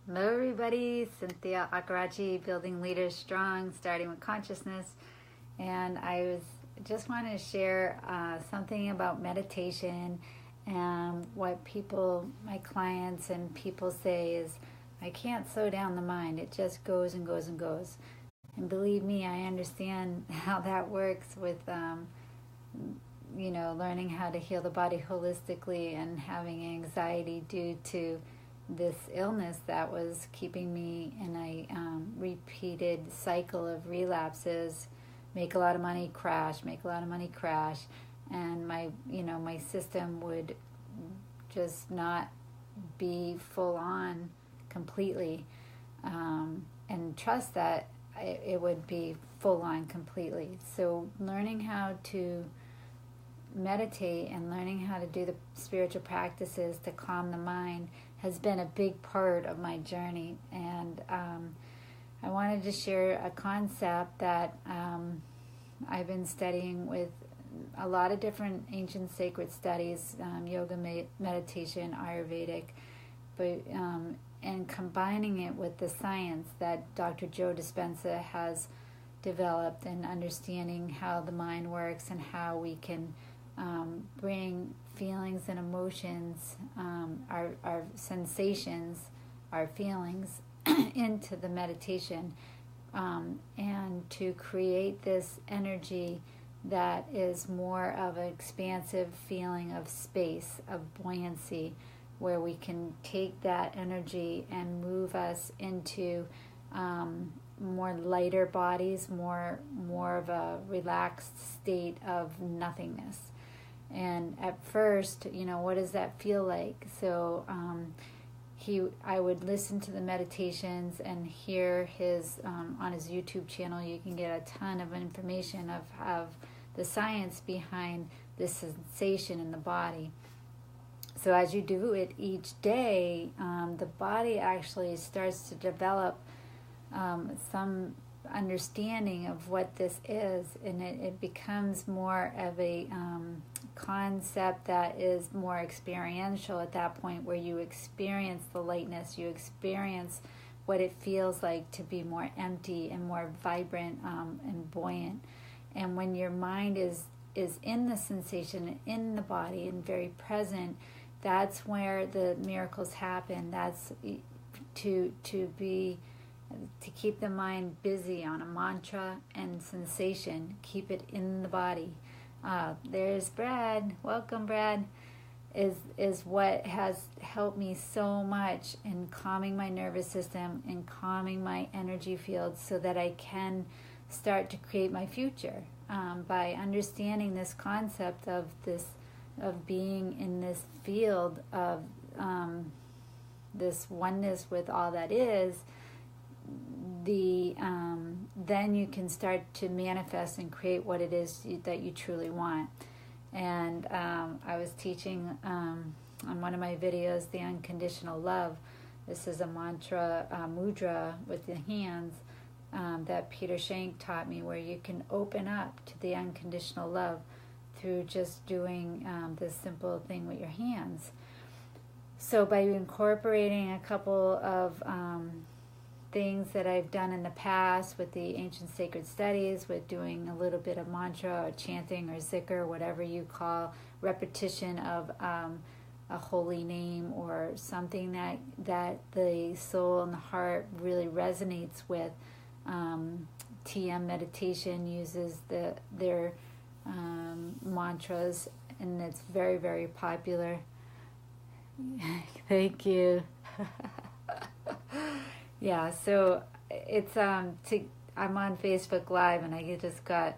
Hello everybody, Cynthia Akarachi, Building Leaders Strong, starting with consciousness. And just wanted to share something about meditation, and what my clients and people say is, I can't slow down the mind. It just goes and goes and goes. And believe me, I understand how that works with, learning how to heal the body holistically and having anxiety due to this illness that was keeping me in a repeated cycle of relapses. Make a lot of money, crash, make a lot of money, crash. And my system would just not be full on completely, and trust that it would be full on completely. So learning how to meditate and learning how to do the spiritual practices to calm the mind has been a big part of my journey. And I wanted to share a concept that I've been studying with a lot of different ancient sacred studies, yoga, meditation, Ayurvedic, but and combining it with the science that Dr. Joe Dispenza has developed, and understanding how the mind works and how we can bring feelings and emotions, our sensations, our feelings into the meditation, and to create this energy that is more of an expansive feeling of space, of buoyancy, where we can take that energy and move us into more lighter bodies, more of a relaxed state of nothingness. And at first, what does that feel like? So I would listen to the meditations and hear his on his YouTube channel. You can get a ton of information of the science behind this sensation in the body. So as you do it each day, the body actually starts to develop some understanding of what this is, and it becomes more of a concept that is more experiential at that point, where you experience the lightness, you experience what it feels like to be more empty and more vibrant and buoyant. And when your mind is in the sensation, in the body, and very present, that's where the miracles happen. That's to keep the mind busy on a mantra and sensation. Keep it in the body. There's Brad. Welcome, Brad. Is what has helped me so much in calming my nervous system and calming my energy field, so that I can start to create my future by understanding this concept of being in this field of this oneness with all that is. Then you can start to manifest and create what it is that you truly want. And I was teaching on one of my videos, the unconditional love. This is a mantra mudra with the hands that Peter Shank taught me, where you can open up to the unconditional love through just doing this simple thing with your hands. So by incorporating a couple of things that I've done in the past with the ancient sacred studies, with doing a little bit of mantra or chanting or zikr, whatever you call repetition of a holy name, or something that the soul and the heart really resonates with. TM meditation uses their mantras, and it's very, very popular. Thank you. Yeah, so it's I'm on Facebook Live, and I just got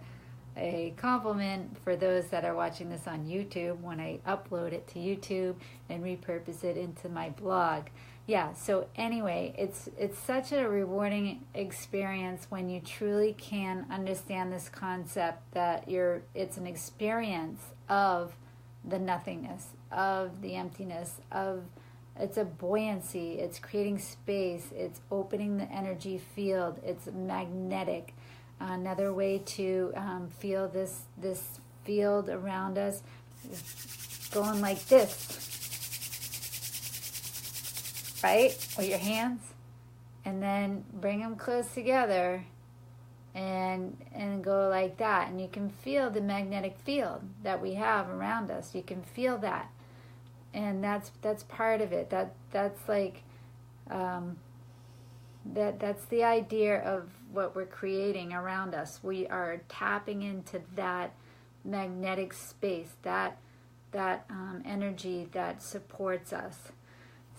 a compliment for those that are watching this on YouTube when I upload it to YouTube and repurpose it into my blog. Yeah, so anyway, it's such a rewarding experience when you truly can understand this concept that it's an experience of the nothingness, of the emptiness, it's a buoyancy, it's creating space, it's opening the energy field, it's magnetic. Another way to feel this field around us is going like this, right? With your hands. and then bring them close together and go like that. And you can feel the magnetic field that we have around us. You can feel that. And that's part of it. That's like that's the idea of what we're creating around us. We are tapping into that magnetic space, that energy that supports us.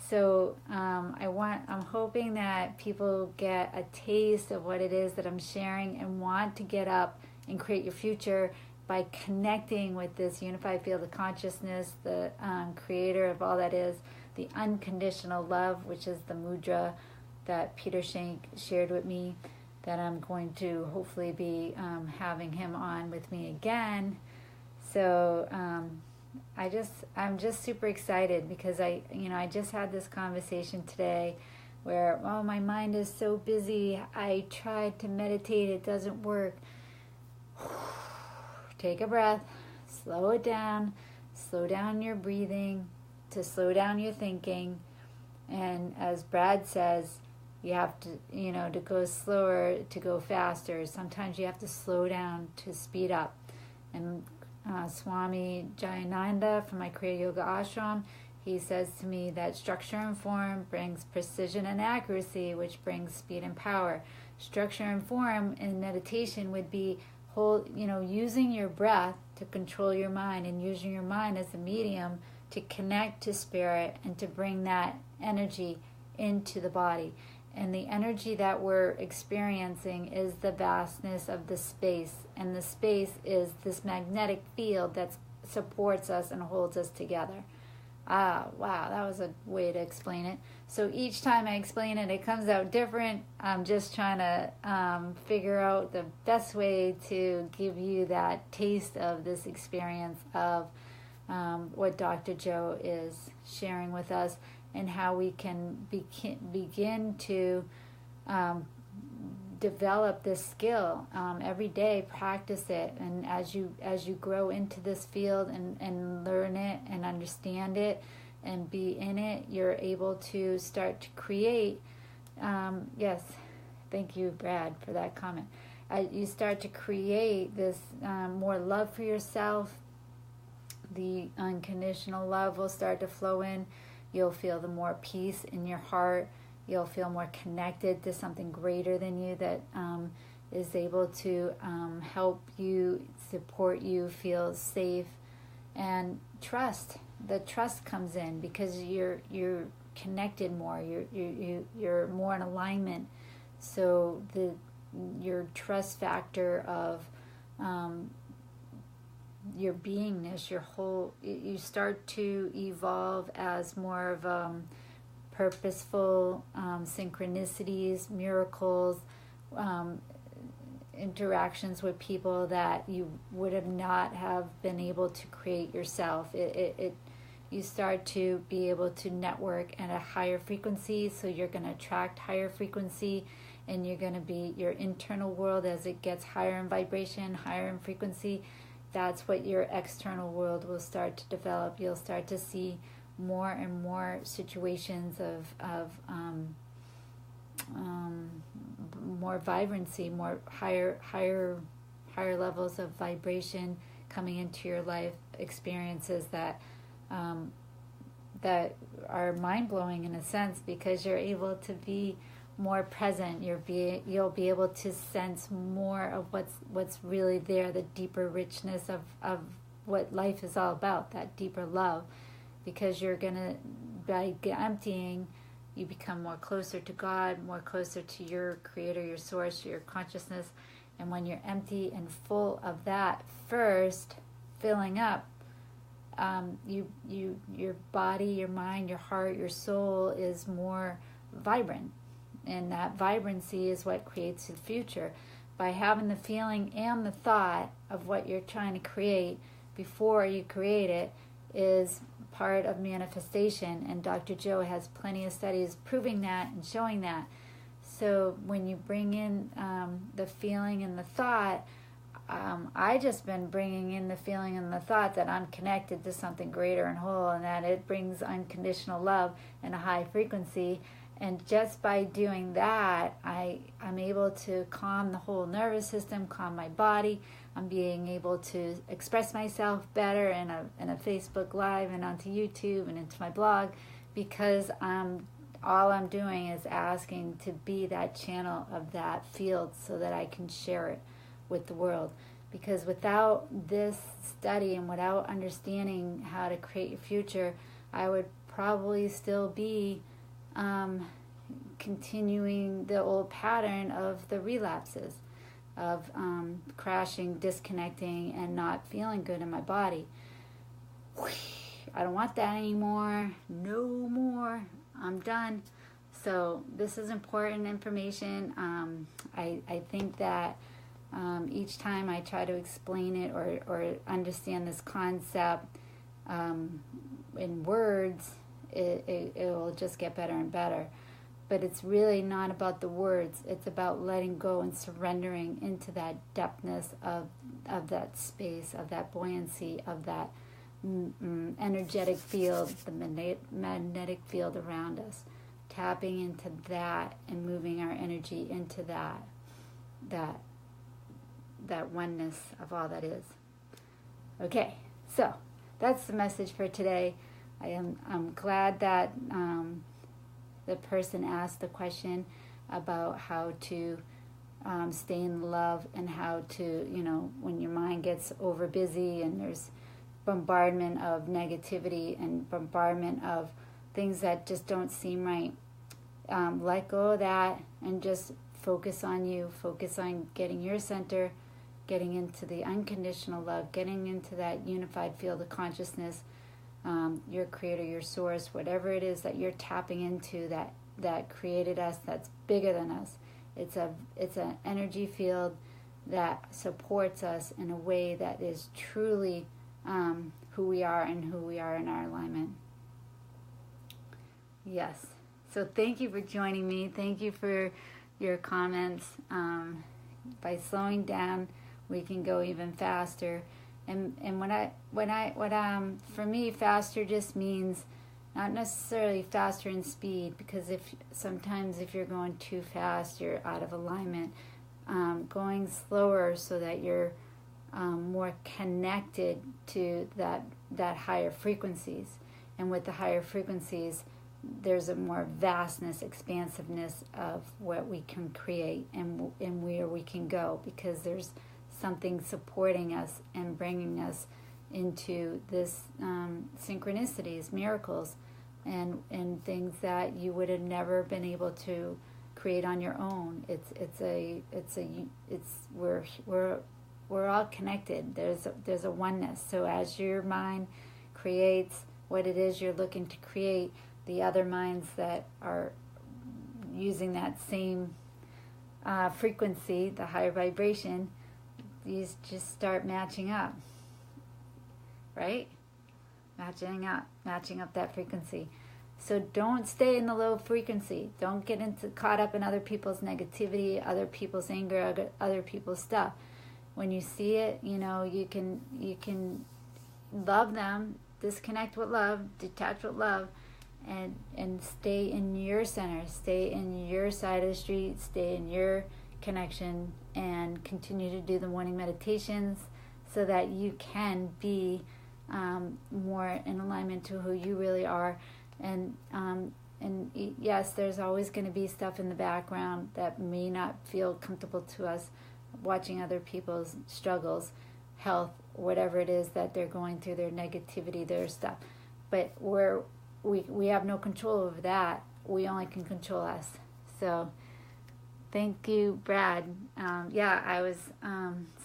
So I'm hoping that people get a taste of what it is that I'm sharing and want to get up and create your future by connecting with this unified field of consciousness, the creator of all that is, the unconditional love, which is the mudra that Peter Shank shared with me, that I'm going to hopefully be having him on with me again. So I'm just super excited because I just had this conversation today where, oh, my mind is so busy. I tried to meditate, it doesn't work. Take a breath, slow it down, slow down your breathing to slow down your thinking. And as Brad says, you have to, to go slower, to go faster. Sometimes you have to slow down to speed up. And Swami Jayananda from my Kriya Yoga ashram, he says to me that structure and form brings precision and accuracy, which brings speed and power. Structure and form in meditation would be using your breath to control your mind and using your mind as a medium to connect to spirit and to bring that energy into the body. And the energy that we're experiencing is the vastness of the space. And the space is this magnetic field that supports us and holds us together. Wow, that was a way to explain it. So each time I explain it, it comes out different. I'm just trying to figure out the best way to give you that taste of this experience of what Dr. Joe is sharing with us, and how we can begin to develop this skill every day. Practice it, and as you grow into this field and learn it and understand it and be in it, you're able to start to create. Yes, thank you, Brad, for that comment. You start to create this more love for yourself. The unconditional love will start to flow in. You'll feel the more peace in your heart. You'll feel more connected to something greater than you that is able to help you, support you, feel safe, and trust. The trust comes in because you're connected more. You're more in alignment. So your trust factor of your beingness, you start to evolve as more of purposeful synchronicities, miracles, interactions with people that you would have not have been able to create yourself. You start to be able to network at a higher frequency, so you're going to attract higher frequency, and you're going to be your internal world as it gets higher in vibration, higher in frequency. That's what your external world will start to develop. You'll start to see more and more situations of more vibrancy, more higher levels of vibration coming into your life, experiences that are mind-blowing in a sense, because you're able to be more present. You'll be able to sense more of what's really there, the deeper richness of what life is all about, that deeper love, because you're gonna, by emptying, you become more closer to God, more closer to your creator, your source, your consciousness. And when you're empty and full of that first, filling up, your body, your mind, your heart, your soul is more vibrant. And that vibrancy is what creates the future. By having the feeling and the thought of what you're trying to create before you create it is part of manifestation. And Dr. Joe has plenty of studies proving that and showing that. So when you bring in the feeling and the thought, I just been bringing in the feeling and the thought that I'm connected to something greater and whole, and that it brings unconditional love and a high frequency. And just by doing that, I'm able to calm the whole nervous system, calm my body. I'm being able to express myself better in a Facebook Live and onto YouTube and into my blog, because all I'm doing is asking to be that channel of that field so that I can share it with the world. Because without this study and without understanding how to create your future, I would probably still be continuing the old pattern of the relapses, of crashing, disconnecting, and not feeling good in my body. I don't want that anymore. No more. I'm done. So this is important information. I think that each time I try to explain it or understand this concept in words, it will just get better and better. But it's really not about the words. It's about letting go and surrendering into that depthness of that space, of that buoyancy, of that energetic field, the magnetic field around us. Tapping into that and moving our energy into that oneness of all that is. Okay, so that's the message for today. I'm glad that the person asked the question about how to stay in love, and how to, when your mind gets over busy and there's bombardment of negativity and bombardment of things that just don't seem right, let go of that and just focus on you, focus on getting your center, getting into the unconditional love, getting into that unified field of consciousness, your creator, your source, whatever it is that you're tapping into that created us, that's bigger than us. It's an energy field that supports us in a way that is truly who we are and who we are in our alignment. Yes. So thank you for joining me. Thank you for your comments. By slowing down, we can go even faster. And for me, faster just means not necessarily faster in speed, because sometimes if you're going too fast, you're out of alignment. Going slower so that you're more connected to that higher frequencies. And with the higher frequencies, there's a more vastness, expansiveness of what we can create and where we can go, because there's something supporting us and bringing us into this synchronicities, miracles, and things that you would have never been able to create on your own. We're all connected. There's a oneness. So as your mind creates what it is you're looking to create, the other minds that are using that same frequency, the higher vibration, these just start matching up, right? Matching up that frequency. So don't stay in the low frequency. Don't get caught up in other people's negativity, other people's anger, other people's stuff. When you see it, you can love them, disconnect with love, detach with love, and stay in your center, stay in your side of the street, stay in your connection, and continue to do the morning meditations so that you can be more in alignment to who you really are. And yes, there's always going to be stuff in the background that may not feel comfortable to us, watching other people's struggles, health, whatever it is that they're going through, their negativity, their stuff. But we have no control over that. We only can control us. So thank you, Brad. I was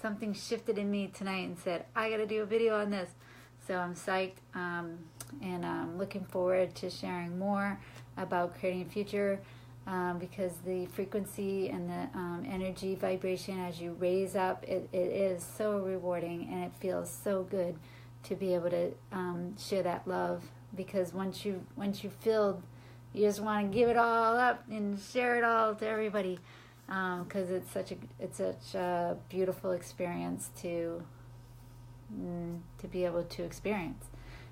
something shifted in me tonight and said, I got to do a video on this. So I'm psyched, and I'm looking forward to sharing more about creating a future, because the frequency and the energy vibration as you raise up, it is so rewarding, and it feels so good to be able to share that love. Because once you filled, you just want to give it all up and share it all to everybody, because it's such a beautiful experience to be able to experience.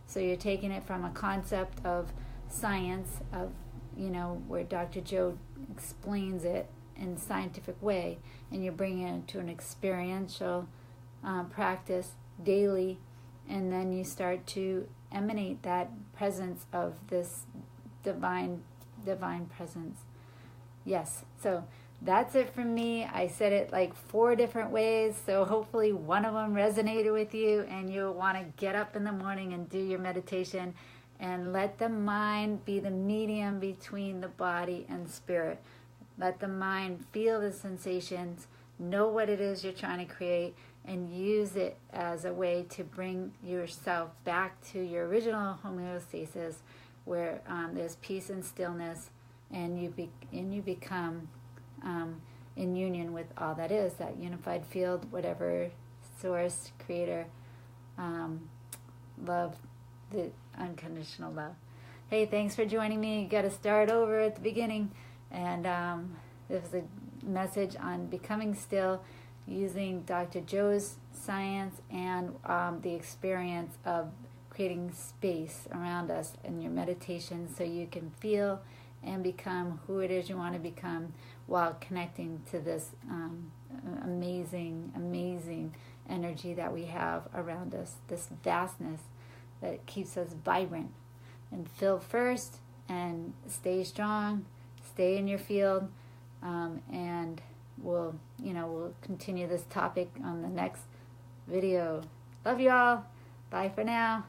So you're taking it from a concept of science, of where Dr. Joe explains it in a scientific way, and you bring it into an experiential practice daily, and then you start to emanate that presence of this divine presence. Yes, so that's it from me. I said it like 4 different ways, so hopefully one of them resonated with you, and you'll want to get up in the morning and do your meditation and let the mind be the medium between the body and spirit. Let the mind feel the sensations, know what it is you're trying to create, and use it as a way to bring yourself back to your original homeostasis, where there's peace and stillness, and you become in union with all that is, that unified field, whatever source, creator, love, the unconditional love. Hey, thanks for joining me. You got to start over at the beginning, and this is a message on becoming still, using Dr. Joe's science and the experience of creating space around us in your meditation, so you can feel and become who it is you want to become, while connecting to this amazing energy that we have around us, this vastness that keeps us vibrant. And feel first, and stay strong, stay in your field, and we'll continue this topic on the next video. Love you all. Bye for now.